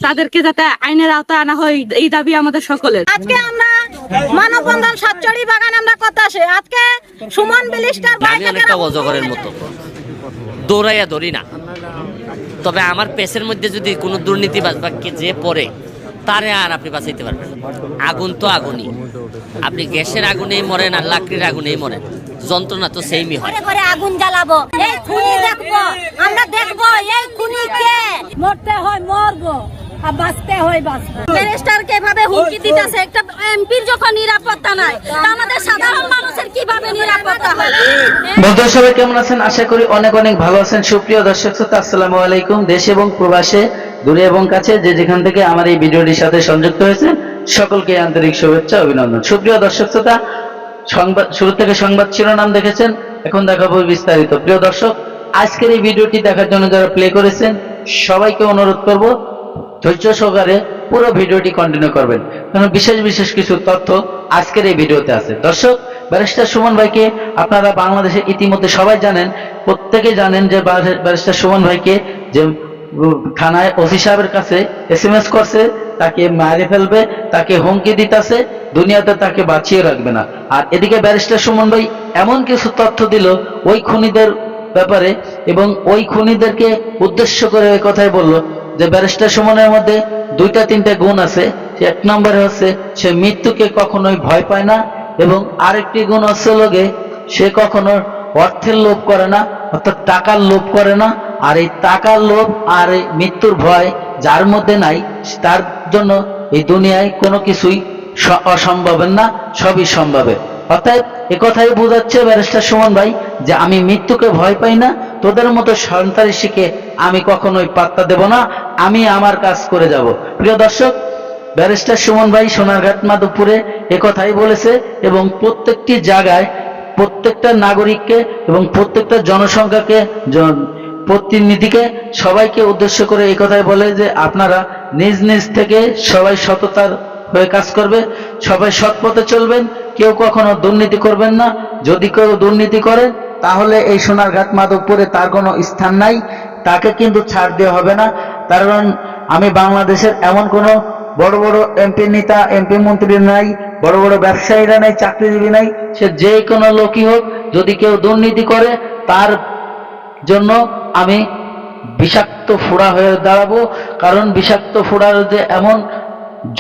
তাদেরকে যাতে আইনের আওতায় আনা হয় এই দাবি আমাদের সকলের। আজকে আমরা মানববন্ধন সাতচড়ি বাগান আমরা করতে আসি। আজকে সুমন বিলিস্টার অনেকটা অজগরের মতো দৌড়াইয়া ধরি না, তবে আমার পেশের মধ্যে যদি কোনো দুর্নীতিবাজ বা যে পড়ে তারে আর আপনি বাঁচাইতে পারবেন। আগুন তো আগুনই, আপনি গ্যাসের আগুনেই মরেন আর লাকড়ির আগুনেই মরেন, যন্ত্রণা তো সেমই হয়। ঘরে আগুন জ্বালাবো, এই খুনি দেখবো, আমরা দেখবো এই খুনি কে। মরতে হয় মরবো, আর বাঁচতে হয় বাঁচবো। ব্যারিস্টারকে এভাবে হুমকি দিতেছে, একটা এমপির যখন নিরাপত্তা নাই, আমাদের সাধারণ মানুষের কিভাবে নিরাপত্তা হয়? বন্ধুরা সবাই কেমন আছেন? আশা করি অনেক অনেক ভালো আছেন। সুপ্রিয় দর্শক শ্রোতা, আসসালামু আলাইকুম। দেশ এবং প্রবাসে, দূরে এবং কাছে যে যেখান থেকে আমার এই ভিডিওটির সাথে সংযুক্ত হয়েছেন সকলকে আন্তরিক শুভেচ্ছা অভিনন্দন। সুপ্রিয় দর্শক শ্রোতা, সংবাদ শুরু থেকে সংবাদ শিরোনাম দেখেছেন, এখন দেখাবো বিস্তারিত। প্রিয় দর্শক, আজকের এই ভিডিওটি দেখার জন্য যারা প্লে করেছেন সবাইকে অনুরোধ করব ধৈর্য সহকারে পুরো ভিডিওটি কন্টিনিউ করবেন, কারণ বিশেষ বিশেষ কিছু তথ্য আজকের এই ভিডিওতে আছে। দর্শক, ব্যারিস্টার সুমন ভাইকে আপনারা বাংলাদেশে ইতিমধ্যে সবাই জানেন, প্রত্যেকে জানেন যে ব্যারিস্টার সুমন ভাইকে যে থানায় ওসি সাহেবের কাছে SMS করছে, তাকে মারে ফেলবে, তাকে হুমকি দিতেছে, দুনিয়াতে তাকে বাঁচিয়ে রাখবে না। আর এদিকে ব্যারিস্টার সুমন ভাই এমন কিছু তথ্য দিল ওই খুনিদের ব্যাপারে, এবং ওই খুনিদেরকে উদ্দেশ্য করে ওই কথাই বলল যে ব্যারিস্টার সুমনের মধ্যে দুইটা তিনটা গুণ আছে। এক নম্বরে হচ্ছে সে মৃত্যুকে কখনোই ভয় পায় না, এবং আরেকটি গুণ হচ্ছে লোকে সে কখনো অর্থের লোভ করে না, অর্থাৎ টাকার লোভ করে না। আর এই টাকার লোভ আর এই মৃত্যুর ভয় যার মধ্যে নাই, তার জন্য এই দুনিয়ায় কোনো কিছুই অসম্ভবের না, সবই সম্ভবের। অর্থাৎ একথাই বোঝাচ্ছে ব্যারিস্টার সুমন ভাই যে আমি মৃত্যুকে ভয় পাই না, তোদের মতো সন্ত্রাসীকে আমি কখনোই পাত্তা দেব না, আমি আমার কাজ করে যাব। প্রিয় দর্শক, ব্যারিস্টার সুমন ভাই সোনারঘাট মাধবপুরে একথাই বলেছে, এবং প্রত্যেকটি জায়গায় প্রত্যেকটা নাগরিককে এবং প্রত্যেকটা জনসংখ্যাকে, প্রতিনিধিকে, সবাইকে উদ্দেশ্য করে এই কথাই বলে যে আপনারা নিজ নিজ থেকে সবাই সততার হয়ে কাজ করবে, সবাই সৎ পথে চলবেন, কেউ কখনো দুর্নীতি করবেন না। যদি কেউ দুর্নীতি করেন তাহলে এই সোনারঘাট মাধবপুরে তার কোনো স্থান নাই, তাকে কিন্তু ছাড় দেওয়া হবে না। কারণ আমি বাংলাদেশের এমন কোনো বড় বড় এমপি নেতা, এমপি মন্ত্রী নাই, বড় বড় ব্যবসায়ীরা নাই, চাকরিজীবী নাই, সে যে কোনো লোকই হোক, যদি কেউ দুর্নীতি করে তার জন্য আমি বিষাক্ত ফোড়া হয়ে দাঁড়াবো। কারণ বিষাক্ত ফোড়ার যে এমন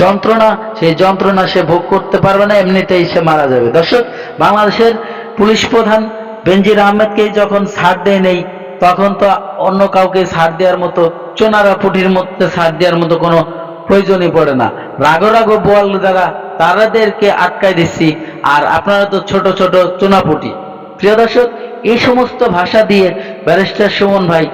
যন্ত্রণা, সেই যন্ত্রণা সে ভোগ করতে পারবে না, এমনিতেই সে মারা যাবে। দর্শক, বাংলাদেশের পুলিশ প্রধান বেনজির আহমেদকে যখন ছাড় দেয় নেই, তখন তো অন্য কাউকে ছাড় দেওয়ার মতো, চোনারা পুটির মধ্যে ছাড় দেওয়ার মতো কোনো প্রয়োজনই পড়ে না। রাগো রাগো বোয়াল যারা, তাদেরকে আটকায় দিচ্ছি, আর আপনারা তো ছোট ছোট চোনাপুটি। প্রিয় দর্শক, এই সমস্ত ভাষা দিয়ে ব্যারিস্টার সুমন ভাই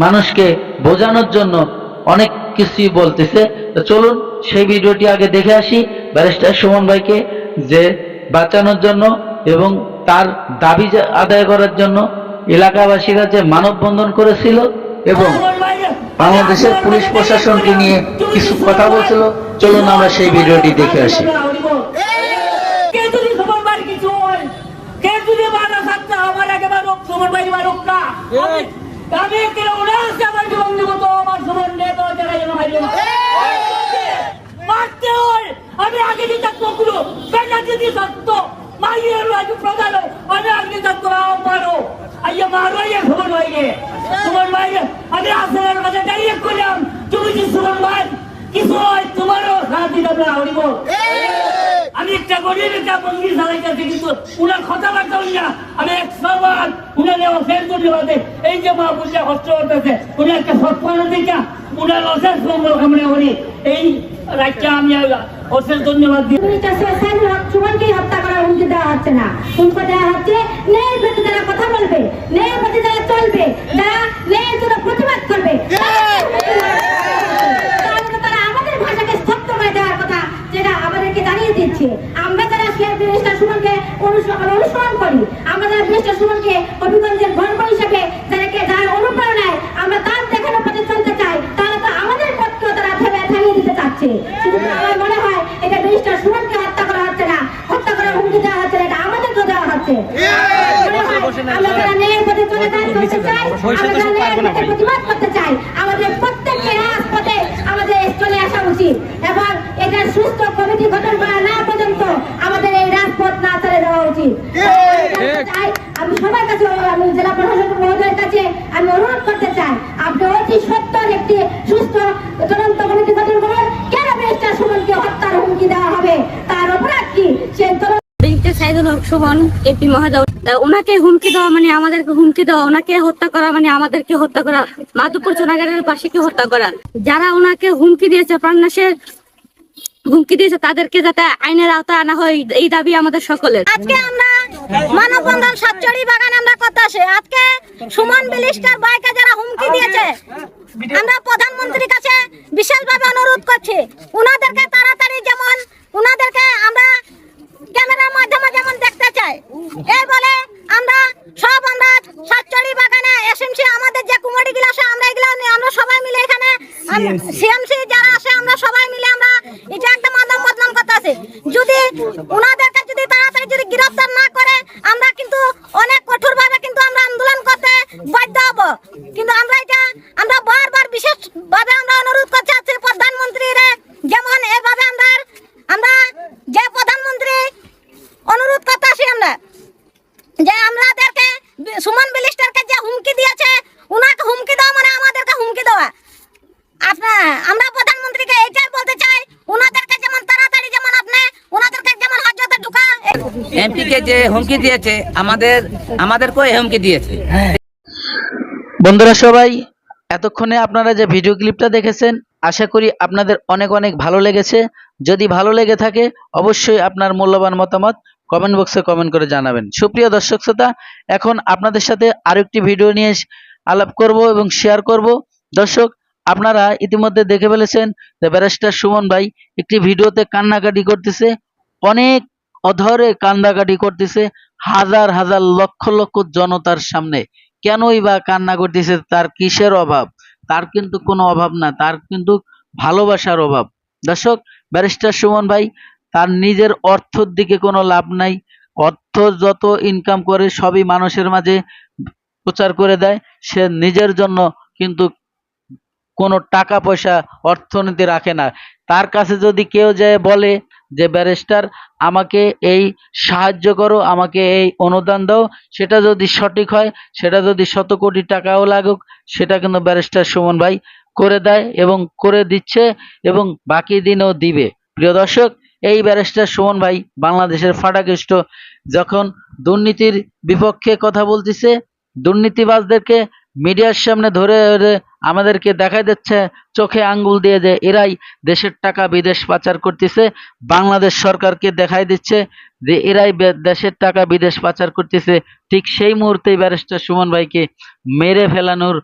মানুষকে বোঝানোর জন্য অনেক কিছুই বলতেছে। তো চলুন সেই ভিডিওটি আগে দেখে আসি। ব্যারিস্টার সুমন ভাইকে যে বাঁচানোর জন্য এবং তার দাবি আদায় করার জন্য এলাকাবাসীরা যে মানববন্ধন করেছিল এবং বাংলাদেশের পুলিশ প্রশাসনকে নিয়ে কিছু কথা বলছিল, চলুন আমরা সেই ভিডিওটি দেখে আসি। আমি আগে দিতে কুকুর যদি সত্য মাইয়ের প্রধান আমি আগে থাকতো মারো আইয়া মারো আইয়া খবর হয়ে তোমার মাইয়ে আমি আসলের কাছে ডাইরেক্ট করলাম, তুমি কি সুমন ভাই কিছু হয় তোমারও সাথ দিলাম না হরিব। আমি একটা গরিব একটা মন্দির চালাইতেছি, কিন্তু উনার কথাবার্তা না আমি 100 বার উনার অশেষ ধন্যবাদ। এই যে মা বুঝা কষ্ট করতেছে, উনি একটা সৎপন্ন দিকা উনার অশেষ মঙ্গল কামনা করি। এই রাজ্যে আমি অশেষ ধন্যবাদ দিই। সুমনকে হত্যা করার হুমকি দেওয়া হচ্ছে না, হুমকি দেওয়া হচ্ছে ন্যায়ের প্রতি যারা কথা বলবে, ন্যায়ের প্রতি যারা চলবে, যারা ন্যায়ের জন্য প্রতিবাদ করবে, তারা আমাদের ভাষাকে স্তব্ধ করে দেওয়ার কথা, যেটা আমাদেরকে জানিয়ে দিচ্ছে। আমরা যারা ব্যারিস্টার সুমনকে অনুসরণ করি, আমরা যারা ব্যারিস্টার সুমনকে হবিগঞ্জের গর্ব হিসেবে যারা অনুপ্রেরণায় আমরা তার দেখানো পথে চলতে চাই, তারা তো আমাদের পথকেও তারা থামিয়ে দিতে চাচ্ছে। আমার মনে হয় এটা ব্যারিস্টার সুমনকে হত্যা করা হচ্ছে না, হত্যা করার হুমকি দেওয়া হচ্ছে না, এটা আমাদেরকেও দেওয়া হচ্ছে। আমরা ন্যায় পথে চলে চলতে চাই, আমরা ন্যায় পথে প্রতিবাদ করতে চাই। আমাদের প্রত্যেককে রাজপথে আমাদের চলে আসা উচিত এবং এটা সুস্থ কমিটি গঠন করা না পর্যন্ত আমাদের এই রাজপথ না চলে যাওয়া উচিত। আমি সবার কাছে, আমি জেলা প্রশাসক মহোদয়ের কাছে আমি অনুরোধ করতে চাই, আপনি অতি সত্তর একটি সুস্থ তদন্ত কমিটি গঠন করুন। কেন ব্যারিস্টার সুমনকে হত্যার হুমকি দেওয়া হবে, তার অপরাধ কি? সেই সাইদুল হক সুমন এপি মহোদয়, ওনাকে হুমকি দেওয়া মানে আমাদেরকে হুমকি দেওয়া, ওনাকে হত্যা করা মানে আমাদেরকে হত্যা করা, মাধবপুর সোনাগারের বাসীকে হত্যা করা। যারা ওনাকে হুমকি দিয়েছে, প্রাণনাশের হুমকি দিয়েছে, তাদেরকে যাতে আইনের আওতায় আনা হয়, এই দাবি আমাদের সকলের। আজকে আমরা মানববন্ধন সাতচড়ি বাগান আমরা করতে আসি। আজকে সুমন ব্যারিস্টার ভাইকে যারা হুমকি দিয়েছে, আমরা প্রধানমন্ত্রীর কাছে বিশেষভাবে অনুরোধ করছি, উনাদেরকে তাড়াতাড়ি, যেমন উনাদেরকে আমরা ক্যামেরার মাধ্যমে যেমন দেখতে চাই, এই বলে আমরা সাতচড়ি বাগানে এসএমসি আমাদের যে কুমড়ি গুলো আসে, আমরা এগুলো আমরা সবাই মিলে এখানে সিএমসি যারা আসে, আমরা সবাই মিলে আমরা এটা একটা মাধ্যম বদনাম করতে আছি। যদি উনাদেরকে যদি তাড়াতাড়ি যদি গ্রেফতার না করে, আমরা কিন্তু অনেক কঠোর ভাবে কিন্তু আমরা আন্দোলন করতে বাধ্য হব। কিন্তু আমরা বারবার বিশেষ ভাবে আমরা অনুরোধ করতে চাচ্ছি প্রধানমন্ত্রীর, যেমন এভাবে আমরা যে প্রধানমন্ত্রী অনুরোধ করতে আসি আমরা, যে আমাদেরকে সুমন ব্যারিস্টারকে যে হুমকি দিয়েছে, উনাকে হুমকি দেওয়া মানে আমাদেরকে হুমকি দেওয়া। আমরা প্রধানমন্ত্রীকে এইটাই বলতে চাই, উনাদেরকে যেমন তাড়াতাড়ি, যেমন উনাদেরকে যেমন হাজতে ঢুকা। এমপি কে যে হুমকি দিয়েছে, আমাদেরকেও হুমকি দিয়েছে। বন্ধুরা সবাই, এতক্ষণে আপনারা যে ভিডিও ক্লিপটা দেখেছেন, আশা করি আপনাদের অনেক অনেক ভালো লেগেছে। যদি ভালো লেগে থাকে অবশ্যই আপনার মূল্যবান মতামত কমেন্ট বক্সে কমেন্ট করে জানাবেন। সুপ্রিয় দর্শক শ্রোতা, এখন আপনাদের সাথে আরেকটি ভিডিও নিয়ে আলাপ করব এবং শেয়ার করব। দর্শক, আপনারা ইতিমধ্যে দেখে ফেলেছেন যে ব্যারিস্টার সুমন ভাই একটি ভিডিওতে কান্নাকাটি করতেছে, অনেক অধরে কান্নাকাটি করতেছে, হাজার হাজার লক্ষ লক্ষ জনতার সামনে। কেনই বা কান্না করতেছে? তার কিসের অভাব? তার কিন্তু কোনো অভাব না, তার কিন্তু ভালোবাসার অভাব। দর্শক, ব্যারিস্টার সুমন ভাই তার নিজের অর্থর দিকে কোনো লাভ নাই, অর্থ যত ইনকাম করে সবই মানুষের মাঝে প্রচার করে দেয়। সে নিজের জন্য কিন্তু কোনো টাকা পয়সা অর্থনীতি রাখে না। তার কাছে যদি কেউ যায় বলে যে ব্যারিস্টার আমাকে এই সাহায্য করো, আমাকে এই অনুদান দাও, সেটা যদি সঠিক হয়, সেটা যদি 100 কোটি টাকাও লাগুক, সেটা কিন্তু ব্যারিস্টার সুমন ভাই করে দেয় এবং করে দিচ্ছে এবং বাকি দিনও দিবে। প্রিয় দর্শক, এই ব্যারিস্টার সুমন ভাই বাংলাদেশের ফাটাকেষ্ট, যখন দুর্নীতির বিপক্ষে কথা বলতেছে, দুর্নীতিবাজদেরকে মিডিয়ার সামনে ধরে আমাদেরকে দেখাই দিচ্ছে চোখে আঙ্গুল দিয়ে, যে এরাই দেশের টাকা বিদেশ পাচার করতেছে। বাংলাদেশ সরকারকে দেখাই দিচ্ছে যে এরাই দেশের টাকা বিদেশ পাচার করতেছে। ঠিক সেই মুহূর্তেই ব্যারিস্টার সুমন ভাইকে মেরে ফেলানোর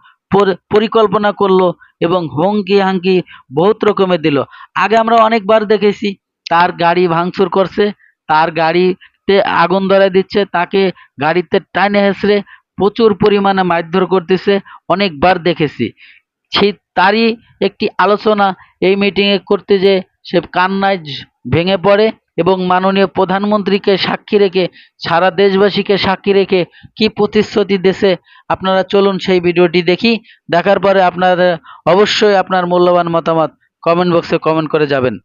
পরিকল্পনা করলো এবং হুমকি হাঙ্কি বহুত রকমের দিল। আগে আমরা অনেকবার দেখেছি তার গাড়ি ভাঙচুর করছে, তার গাড়িতে আগুন ধরায় দিচ্ছে, তাকে গাড়িতে টাইনে হেঁচড়ে প্রচুর পরিমাণে মারধর করতেছে, অনেকবার দেখেছি। সেই তারই একটি আলোচনা এই মিটিংয়ে করতে যে সে কান্নায় ভেঙে পড়ে এবং মাননীয় প্রধানমন্ত্রীকে সাক্ষী রেখে, সারা দেশবাসীকে সাক্ষী রেখে কি প্রতিশ্রুতি দিয়েছে, আপনারা চলুন সেই ভিডিওটি দেখি। দেখার পরে আপনারা অবশ্যই আপনার মূল্যবান মতামত কমেন্ট বক্সে কমেন্ট করে যাবেন।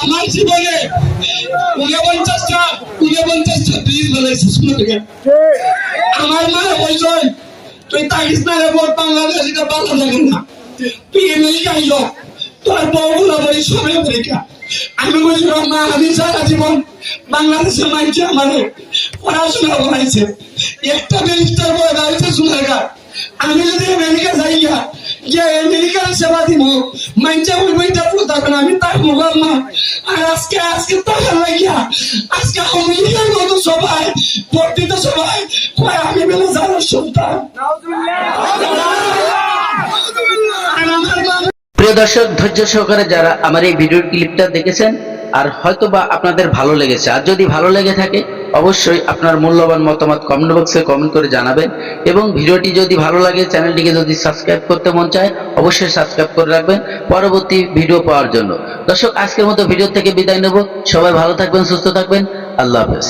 আমার জীবনে 49টা ব্রিজ বানাইছিস, আমার মা বলছেন তুই তাকিস না রে, ভোট বাংলাদেশ এটা ভালো লাগে না, তুই এমনি গাইল তোর বউগুলা বলি সময় পরীক্ষা। আমি বলছিলাম মা, আমি সারা জীবন বাংলাদেশের মানুষ আমার পড়াশোনা বানাইছে, একটা ব্যারিস্টার বলে দাঁড়িয়েছে সোনারগাঁ, আমি যদি আমেরিকা যাই গা যে আমেরিকার সেবা দিব মাইনচা বলবো এটা প্রতারণ আমি তার মোবাইল না আর আজকে টাকা লাগিয়া আজকে আমেরিকার মতো সবাই বর্ধিত সবাই কয় আমি বেলা যাওয়ার সন্তান আর আমার মা প্রিয় দর্শক, ধৈর্য সহকারে যারা আমার এই ভিডিও ক্লিপটা দেখেছেন আর হয়তোবা আপনাদের ভালো লেগেছে, আর যদি ভালো লেগে থাকে অবশ্যই আপনার মূল্যবান মতামত কমেন্ট বক্সে কমেন্ট করে জানাবেন, এবং ভিডিওটি যদি ভালো লাগে চ্যানেলটিকে যদি সাবস্ক্রাইব করতে মন চায় অবশ্যই সাবস্ক্রাইব করে রাখবেন পরবর্তী ভিডিও পাওয়ার জন্য। দর্শক, আজকের মতো ভিডিও থেকে বিদায় নেব। সবাই ভালো থাকবেন, সুস্থ থাকবেন। আল্লাহ হাফেজ।